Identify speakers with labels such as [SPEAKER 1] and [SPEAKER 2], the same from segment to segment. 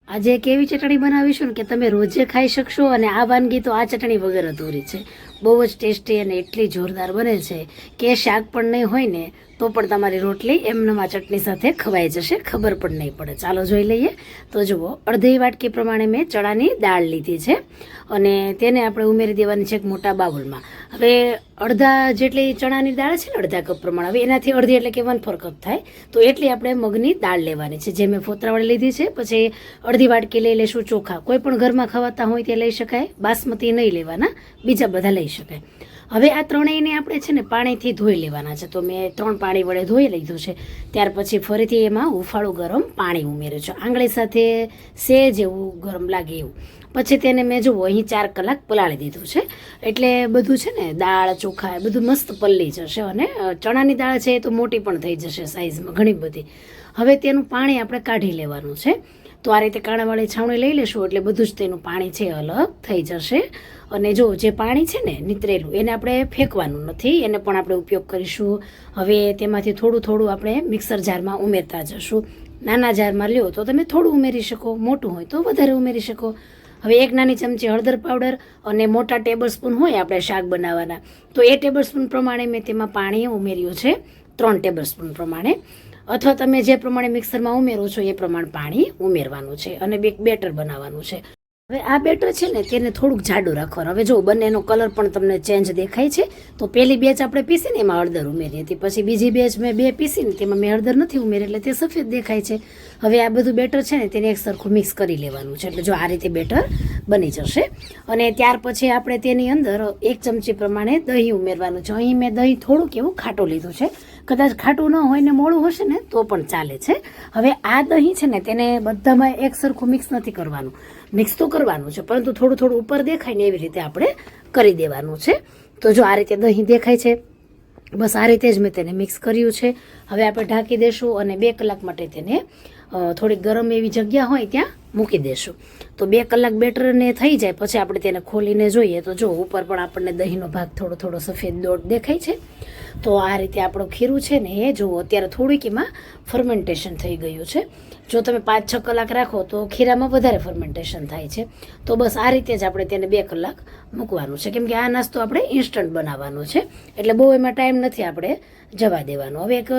[SPEAKER 1] આજે એક એવી ચટણી બનાવીશું ને કે તમે રોજે ખાઈ શકશો અને આ વાનગી તો આ ચટણી વગર અધૂરી છે. બહુ જ ટેસ્ટી અને એટલી જોરદાર બને છે કે શાક પણ નહીં હોય ને તો પણ તમારી રોટલી એમનેમ આ ચટણી સાથે ખવાઈ જશે, ખબર પણ નહીં પડે. ચાલો જોઈ લઈએ. તો જુઓ, અડધી વાટકી પ્રમાણે મેં ચણાની દાળ લીધી છે અને તેને આપણે ઉમેરી દેવાની છે એક મોટા બાઉલમાં. હવે અડધા જેટલી ચણાની દાળ છે ને, અડધા કપ પ્રમાણે, હવે એનાથી અડધી એટલે કે 1/4 કપ થાય, તો એટલી આપણે મગની દાળ લેવાની છે, જે મેં ફોતરાવાળી લીધી છે. પછી અડધી વાટકી લઈ લેશું ચોખા. કોઈ પણ ઘરમાં ખવાતા હોય તે લઈ શકાય, બાસમતી નહીં લેવાના, બીજા બધા લઈ શકાય. હવે આ ત્રણેયને આપણે છે ને પાણીથી ધોઈ લેવાના છે. તો મેં 3 પાણી વડે ધોઈ લીધું છે. ત્યાર પછી ફરીથી એમાં હુંફાળું ગરમ પાણી ઉમેર્યું છે, આંગળી સાથે સેજ એવું ગરમ લાગે એવું. પછી તેને મેં જુઓ અહીં 4 કલાક પલાળી દીધું છે. એટલે બધું છે ને, દાળ ચોખા એ બધું મસ્ત પલળી જશે અને ચણાની દાળ છે એ તો મોટી પણ થઈ જશે સાઈઝમાં ઘણી બધી. હવે તેનું પાણી આપણે કાઢી લેવાનું છે. તો આ રીતે કાણાવાળી છાવણી લઈ લેશું એટલે બધું જ તેનું પાણી છે અલગ થઈ જશે. અને જો જે પાણી છે ને નીતરેલું, એને આપણે ફેંકવાનું નથી, એને પણ આપણે ઉપયોગ કરીશું. હવે તેમાંથી થોડું થોડું આપણે મિક્સર જારમાં ઉમેરતા જશું. નાના જારમાં લ્યો તો તમે થોડું ઉમેરી શકો, મોટું હોય તો વધારે ઉમેરી શકો. હવે 1 નાની ચમચી હળદર પાવડર અને મોટા ટેબલ સ્પૂન હોય આપણે શાક બનાવવાના, તો એ ટેબલ સ્પૂન પ્રમાણે મેં તેમાં પાણી ઉમેર્યું છે, 3 ટેબલ સ્પૂન પ્રમાણે. અથવા તમે જે પ્રમાણે મિક્સરમાં ઉમેરો છો એ પ્રમાણે પાણી ઉમેરવાનું છે અને એક બેટર બનાવવાનું છે. હવે આ બેટર છે ને તેને થોડુંક જાડું રાખવાનું. હવે જો બંનેનો કલર પણ તમને ચેન્જ દેખાય છે. તો પહેલી બેચ આપણે પીસીને એમાં હળદર ઉમેરી હતી, પછી બીજી બેચ મેં 2 પીસીને તેમાં મેં હળદર નથી ઉમેરી એટલે તે સફેદ દેખાય છે. હવે આ બધું બેટર છે ને તેને એક સરખું મિક્સ કરી લેવાનું છે. એટલે જો આ રીતે બેટર બની જશે. અને ત્યાર પછી આપણે તેની અંદર 1 ચમચી પ્રમાણે દહીં ઉમેરવાનું છે. અહીં મેં દહીં થોડુંક એવું ખાટું લીધું છે. કદાચ ખાટું ન હોય ને મોળું હશે ને તો પણ ચાલે છે. હવે આ દહીં છે ને તેને બધામાં એક સરખું મિક્સ નથી કરવાનું, મિક્સ તો કરવાનું છે પરંતુ થોડું થોડું ઉપર દેખાય ને એવી રીતે આપણે કરી દેવાનું છે. તો જો આ રીતે દહીં દેખાય છે, બસ આ રીતે જ મેં તેને મિક્સ કર્યું છે. હવે આપણે ઢાંકી દેશું અને 2 કલાક માટે તેને થોડી ગરમ એવી જગ્યા હોય ત્યાં મૂકી દેશું. તો 2 કલાક બેટરને થઈ જાય પછી આપણે તેને ખોલીને જોઈએ તો જો ઉપર પણ આપણને દહીંનો ભાગ થોડો થોડો સફેદ દોટ દેખાય છે. તો આ રીતે આપણું ખીરું છે ને એ જુઓ અત્યારે થોડીક એમાં ફર્મેન્ટેશન થઈ ગયું છે. જો તમે 5-6 કલાક રાખો તો ખીરામાં વધારે ફર્મેન્ટેશન થાય છે. તો બસ આ રીતે જ આપણે તેને 2 કલાક મૂકવાનું છે, કેમ કે આ નાસ્તો આપણે ઇન્સ્ટન્ટ બનાવવાનો છે એટલે બહુ એમાં ટાઈમ નથી આપણે જવા દેવાનો. હવે એક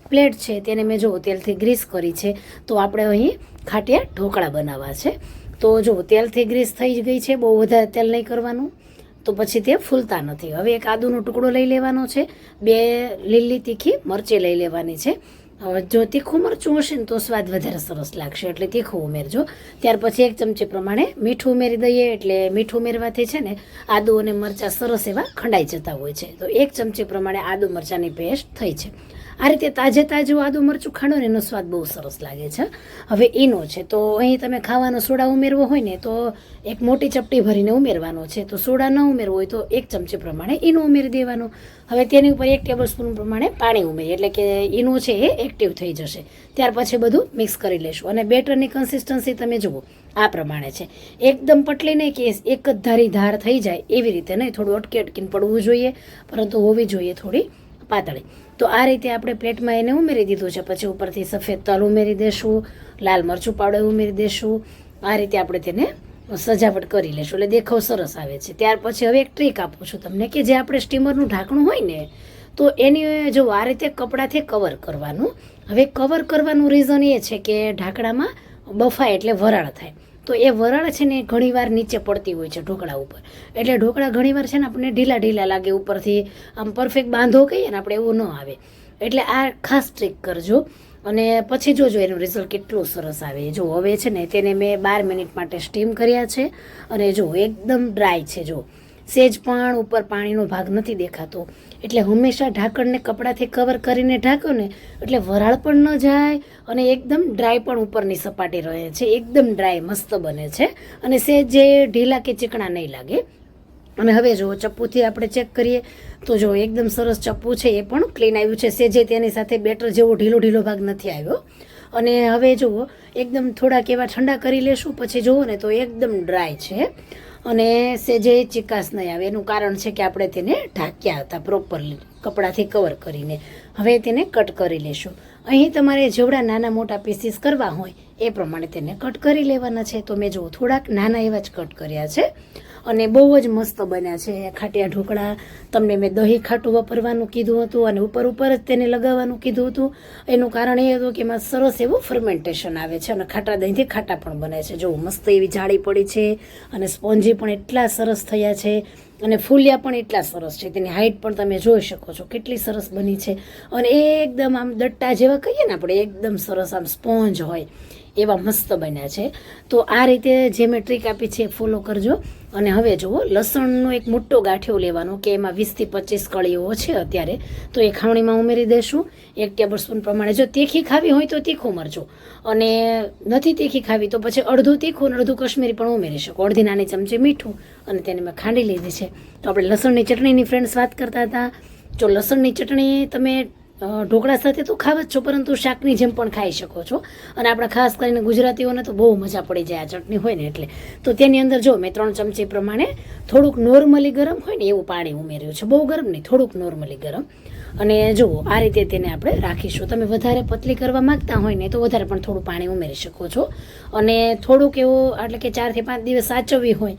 [SPEAKER 1] પ્લેટ છે તેને મેં જો તેલથી ગ્રીસ કરી છે. તો આપણે અહીં ખાટિયા ઢોકળા બનાવવા છે. તો જો તેલથી ગ્રીસ થઈ ગઈ છે, બહુ વધારે તેલ નહીં કરવાનું, તો પછી તે ફૂલતા નથી. હવે એક આદુનો ટુકડો લઈ લેવાનો છે, 2 લીલી તીખી મરચી લઈ લેવાની છે. જો તીખું મરચું હશે ને તો સ્વાદ વધારે સરસ લાગશે એટલે તીખું ઉમેરજો. ત્યાર પછી 1 ચમચી પ્રમાણે મીઠું ઉમેરી દઈએ. એટલે મીઠું ઉમેરવાથી છે ને આદુ અને મરચાં સરસ એવા ખંડાઈ જતા હોય છે. તો 1 ચમચી પ્રમાણે આદુ મરચાંની પેસ્ટ થઈ છે. આ રીતે તાજું આદુ મરચું ખાણો ને એનો સ્વાદ બહુ સરસ લાગે છે. હવે ઈનો છે, તો અહીં તમે ખાવાનો સોડા ઉમેરવો હોય ને તો એક મોટી ચપટી ભરીને ઉમેરવાનો છે. તો સોડા ન ઉમેરવો હોય તો 1 ચમચી પ્રમાણે ઈનો ઉમેરી દેવાનું. હવે તેની ઉપર 1 ટેબલ સ્પૂન પ્રમાણે પાણી ઉમેરીએ એટલે કે ઈનો છે એ એક્ટિવ થઈ જશે. ત્યાર પછી બધું મિક્સ કરી લેશું. અને બેટરની કન્સિસ્ટન્સી તમે જુઓ આ પ્રમાણે છે, એકદમ પટલી નહીં કે એક જ ધારી ધાર થઈ જાય એવી રીતે નહીં, થોડું અટકીને પડવું જોઈએ, પરંતુ હોવી જોઈએ થોડી પાતળી. તો આ રીતે આપણે પ્લેટમાં એને ઉમેરી દીધું છે. પછી ઉપરથી સફેદ તલ ઉમેરી દેશું, લાલ મરચું પાવડર ઉમેરી દેશું. આ રીતે આપણે તેને સજાવટ કરી લેશું એટલે દેખાવ સરસ આવે છે. ત્યાર પછી હવે એક ટ્રીક આપું છું તમને કે જે આપણે સ્ટીમરનું ઢાંકણું હોય ને તો એની જો આ રીતે કપડાથી કવર કરવાનું. હવે કવર કરવાનું રીઝન એ છે કે ઢાંકણામાં બફાય એટલે વરાળ થાય. તો એ વરાળ છે ને ઘણીવાર નીચે પડતી હોય છે ઢોકળા ઉપર, એટલે ઢોકળા ઘણીવાર છે ને આપણને ઢીલા લાગે, ઉપરથી આમ પરફેક્ટ બાંધો કહીએ ને આપણે એવું ન આવે. એટલે આ ખાસ ટ્રીક કરજો અને પછી જોજો એનું રિઝલ્ટ કેટલું સરસ આવે. જો હવે છે ને તેને મેં 12 મિનિટ માટે સ્ટીમ કર્યા છે અને જો એકદમ ડ્રાય છે. જો સેજ પણ ઉપર પાણીનો ભાગ નથી દેખાતો. એટલે હંમેશા ઢાંકણને કપડાથી કવર કરીને ઢાંકો ને એટલે વરાળ પણ ન જાય અને એકદમ ડ્રાય પણ ઉપરની સપાટી રહે છે. એકદમ ડ્રાય મસ્ત બને છે અને સેજ જે ઢીલા કે ચીકણા નહીં લાગે. અને હવે જો ચપ્પુથી આપણે ચેક કરીએ તો જો એકદમ સરસ ચપ્પુ છે એ પણ ક્લીન આવ્યું છે. સેજે તેની સાથે બેટર જેવો ઢીલો ભાગ નથી આવ્યો. અને હવે જુઓ એકદમ થોડાક એવા ઠંડા કરી લેશું પછી જુઓ ને તો એકદમ ડ્રાય છે. અને સેજે ચિકાસ નહીં આવે. એનું કારણ છે કે આપણે તેને ઢાંક્યા હતા પ્રોપરલી કપડાથી કવર કરીને. હવે તેને કટ કરી લેશું. અહીં તમારે જેવડા નાના મોટા પીસીસ કરવા હોય એ પ્રમાણે તેને કટ કરી લેવાના છે. તો મેં જો થોડાક નાના એવા જ કટ કર્યા છે અને બહુ જ મસ્ત બન્યા છે ખાટિયા ઢોકળા. તમને મેં દહીં ખાટું વાપરવાનું કીધું હતું અને ઉપર જ તેને લગાવવાનું કીધું હતું. એનું કારણ એ હતું કે એમાં સરસ એવું ફર્મેન્ટેશન આવે છે અને ખાટા દહીંથી ખાટા પણ બને છે. જો મસ્ત એવી જાળી પડી છે અને સ્પોન્જી પણ એટલા સરસ થયા છે અને ફૂલ્યા પણ એટલા સરસ છે. તેની હાઈટ પણ તમે જોઈ શકો છો કેટલી સરસ બની છે અને એકદમ આમ દટ્ટા જેવા કહીએ ને આપણે, એકદમ સરસ આમ સ્પોન્જ હોય એવા મસ્ત બન્યા છે. તો આ રીતે જે મેં ટ્રીક આપી છે એ ફોલો કરજો. અને હવે જુઓ, લસણનો એક મોટો ગાંઠિયો લેવાનો કે એમાં 20 થી 25 કળીઓ છે અત્યારે, તો એ ખાવણીમાં ઉમેરી દેશું 1 ટેબલસ્પૂન પ્રમાણે. જો તીખી ખાવી હોય તો તીખું મરચું, અને નથી તીખી ખાવી તો પછી અડધું તીખું અને અડધું કશ્મીરી પણ ઉમેરી શકો. અડધી નાની ચમચી મીઠું અને તેને મેં ખાંડી લીધી છે. તો આપણે લસણની ચટણીની ફ્રેન્ડ્સ વાત કરતા હતા. જો લસણની ચટણી તમે ઢોકળા સાથે તો ખાવ જ છો, પરંતુ શાકની જેમ પણ ખાઈ શકો છો. અને આપણા ખાસ કરીને ગુજરાતીઓને તો બહુ મજા પડી જાય આ ચટણી હોય ને એટલે. તો તેની અંદર જો મેં 3 ચમચી પ્રમાણે થોડુંક નોર્મલી ગરમ હોય ને એવું પાણી ઉમેર્યું છે. બહુ ગરમ નહીં, થોડુંક નોર્મલી ગરમ. અને જુઓ આ રીતે તેને આપણે રાખીશું. તમે વધારે પતલી કરવા માંગતા હોય ને તો વધારે પણ થોડું પાણી ઉમેરી શકો છો. અને થોડુંક એવું એટલે કે 4 થી 5 દિવસ સાચવવી હોય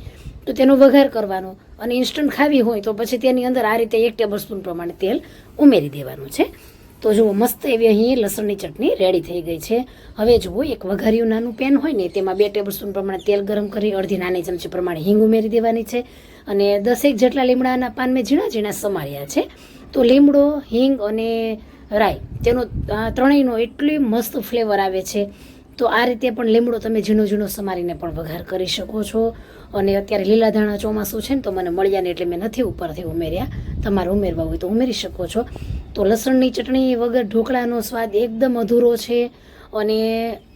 [SPEAKER 1] તો તેનો વઘાર કરવાનો. અને ઇન્સ્ટન્ટ ખાવી હોય તો પછી તેની અંદર આ રીતે 1 ટેબલસ્પૂન પ્રમાણે તેલ ઉમેરી દેવાનું છે. તો જુઓ મસ્ત એવી અહીં લસણની ચટણી રેડી થઈ ગઈ છે. હવે જુઓ, એક વઘાર્યું નાનું પેન હોય ને તેમાં 2 ટેબલસ્પૂન પ્રમાણે તેલ ગરમ કરી અડધી નાની ચમચી પ્રમાણે હિંગ ઉમેરી દેવાની છે. અને 10 જેટલા લીમડાના પાન મેં ઝીણા ઝીણા સમાર્યા છે. તો લીમડો, હિંગ અને રાઈ તેનો ત્રણેયનો એટલી મસ્ત ફ્લેવર આવે છે. તો આ રીતે પણ લીમડો તમે ઝીણો ઝીણો સમારીને પણ વઘાર કરી શકો છો. અને અત્યારે લીલા ધાણા ચોમાસું છે ને તો મને મળ્યા ને એટલે મેં નથી ઉપરથી ઉમેર્યા. તમારે ઉમેરવા હોય તો ઉમેરી શકો છો. તો લસણની ચટણી વગર ઢોકળાનો સ્વાદ એકદમ અધૂરો છે. અને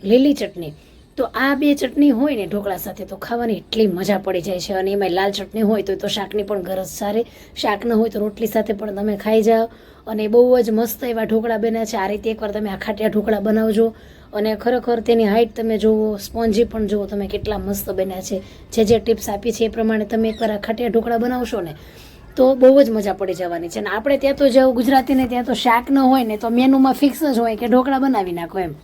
[SPEAKER 1] લીલી ચટણી, તો આ 2 ચટણી હોય ને ઢોકળા સાથે તો ખાવાની એટલી મજા પડી જાય છે. અને એમાં લાલ ચટણી હોય તો શાકની પણ ગરજ સારી. શાક ન હોય તો રોટલી સાથે પણ તમે ખાઈ જાઓ. અને બહુ જ મસ્ત એવા ઢોકળા બન્યા છે. આ રીતે એકવાર તમે આ ખાટિયા ઢોકળા બનાવજો. અને ખરેખર તેની હાઈટ તમે જુઓ, સ્પોન્જી પણ જુઓ તમે કેટલા મસ્ત બન્યા છે. જે ટિપ્સ આપી છે એ પ્રમાણે તમે એકવાર આ ખાટિયા ઢોકળા બનાવશો ને તો બહુ જ મજા પડી જવાની છે. અને આપણે ત્યાં તો જેવું ગુજરાતીને ત્યાં તો શાક ન હોય ને તો મેનુમાં ફિક્સ જ હોય કે ઢોકળા બનાવી નાખો એમ.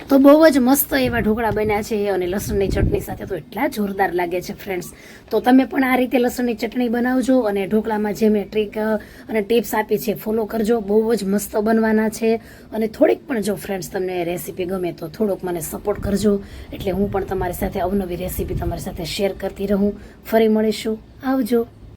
[SPEAKER 1] તો બહુ જ મસ્ત એવા ઢોકળા બન્યા છે. અને લસણની ચટણી સાથે તો એટલા જોરદાર લાગે છે ફ્રેન્ડ્સ. તો તમે પણ આ રીતે લસણની ચટણી બનાવજો. અને ઢોકળામાં જે મેં ટ્રીક અને ટિપ્સ આપી છે ફોલો કરજો. બહુ જ મસ્ત બનવાના છે. અને થોડીક પણ જો ફ્રેન્ડ્સ તમને રેસીપી ગમે તો થોડોક મને સપોર્ટ કરજો, એટલે હું પણ તમારી સાથે અવનવી રેસીપી તમારી સાથે શેર કરતી રહું. ફરી મળીશું. આવજો.